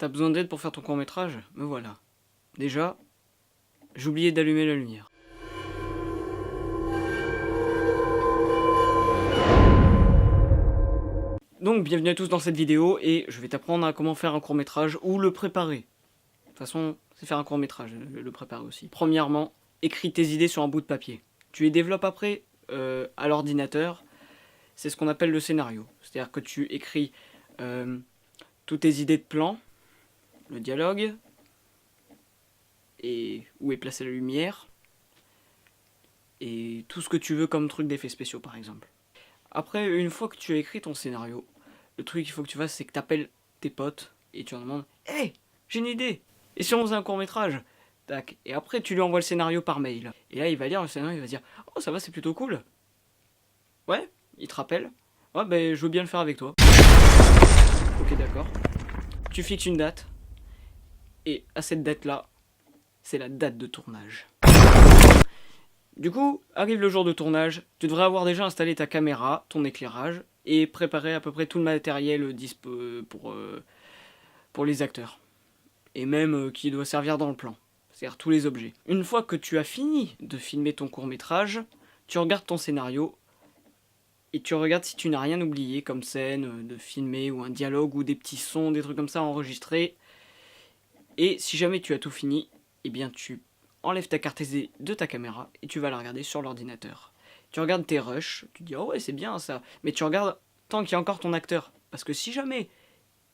T'as besoin d'aide pour faire ton court-métrage? Me voilà. Déjà, j'ai oublié d'allumer la lumière. Donc, bienvenue à tous dans cette vidéo, et je vais t'apprendre à comment faire un court-métrage ou le préparer. De toute façon, c'est faire un court-métrage, le préparer aussi. Premièrement, écris tes idées sur un bout de papier. Tu les développes après à l'ordinateur. C'est ce qu'on appelle le scénario. C'est-à-dire que tu écris toutes tes idées de plan, le dialogue, et où est placée la lumière, et tout ce que tu veux comme truc d'effets spéciaux par exemple. Après, une fois que tu as écrit ton scénario, le truc qu'il faut que tu fasses, c'est que tu appelles tes potes et tu leur demandes « Hey, j'ai une idée! Et si on faisait un court-métrage ?» Tac. Et après, tu lui envoies le scénario par mail. Et là, il va lire le scénario, il va dire « Oh, ça va, c'est plutôt cool. » Ouais, il te rappelle. « Ouais, ben, je veux bien le faire avec toi. » Ok, d'accord. Tu fixes une date. Et à cette date-là, c'est la date de tournage. Du coup, arrive le jour de tournage, tu devrais avoir déjà installé ta caméra, ton éclairage, et préparé à peu près tout le matériel pour les acteurs. Et même qui doit servir dans le plan, c'est-à-dire tous les objets. Une fois que tu as fini de filmer ton court-métrage, tu regardes ton scénario, et tu regardes si tu n'as rien oublié comme scène de filmer, ou un dialogue, ou des petits sons, des trucs comme ça enregistrés. Et si jamais tu as tout fini, eh bien tu enlèves ta carte SD de ta caméra et tu vas la regarder sur l'ordinateur. Tu regardes tes rushs, tu te dis oh ouais c'est bien ça, mais tu regardes tant qu'il y a encore ton acteur. Parce que si jamais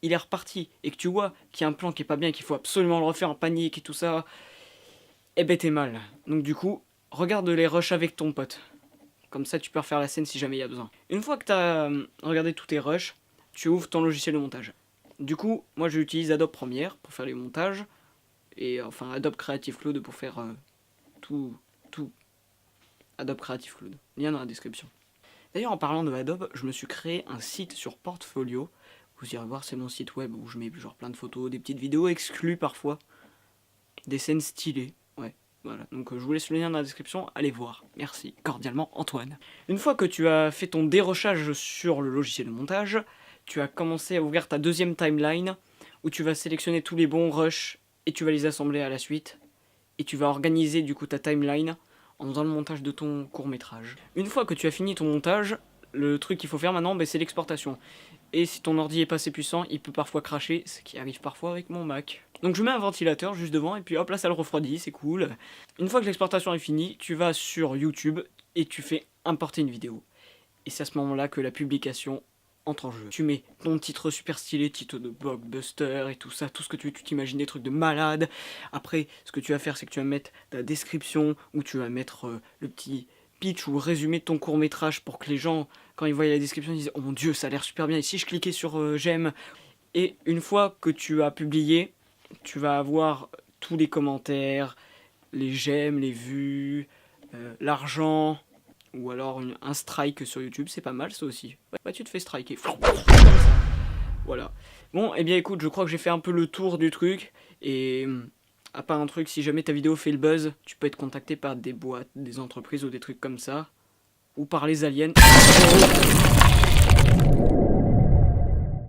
il est reparti et que tu vois qu'il y a un plan qui est pas bien, qu'il faut absolument le refaire en panique et tout ça, eh ben t'es mal. Donc du coup, regarde les rushs avec ton pote. Comme ça tu peux refaire la scène si jamais il y a besoin. Une fois que tu as regardé tous tes rushs, tu ouvres ton logiciel de montage. Du coup, moi j'utilise Adobe Premiere pour faire les montages. Et enfin Adobe Creative Cloud pour faire tout. Adobe Creative Cloud. Lien dans la description. D'ailleurs en parlant de Adobe, je me suis créé un site sur Portfolio. Vous irez voir, c'est mon site web où je mets genre plein de photos, des petites vidéos exclues parfois. Des scènes stylées. Ouais, voilà. Donc je vous laisse le lien dans la description, allez voir. Merci, cordialement Antoine. Une fois que tu as fait ton dérochage sur le logiciel de montage, tu as commencé à ouvrir ta deuxième timeline où tu vas sélectionner tous les bons rushs et tu vas les assembler à la suite, et tu vas organiser du coup ta timeline en faisant le montage de ton court-métrage. Une fois que tu as fini ton montage, le truc qu'il faut faire maintenant, c'est l'exportation. Et si ton ordi est pas assez puissant, il peut parfois cracher, ce qui arrive parfois avec mon Mac. Donc je mets un ventilateur juste devant, et puis hop là ça le refroidit, c'est cool. Une fois que l'exportation est finie, tu vas sur YouTube, et tu fais importer une vidéo. Et c'est à ce moment-là que la publication entre en jeu. Tu mets ton titre super stylé, titre de blockbuster et tout ça, tout ce que tu t'imagines, des trucs de malade. Après, ce que tu vas faire, c'est que tu vas mettre ta description, où tu vas mettre le petit pitch ou résumé de ton court-métrage pour que les gens, quand ils voient la description, ils disent « Oh mon dieu, ça a l'air super bien, et si je cliquais sur j'aime ?» Et une fois que tu as publié, tu vas avoir tous les commentaires, les j'aime, les vues, l'argent, ou alors un strike sur YouTube, c'est pas mal ça aussi. Bah tu te fais striker. Voilà. Bon, et bien écoute, je crois que j'ai fait un peu le tour du truc. Et à part un truc, si jamais ta vidéo fait le buzz, tu peux être contacté par des boîtes, des entreprises ou des trucs comme ça. Ou par les aliens.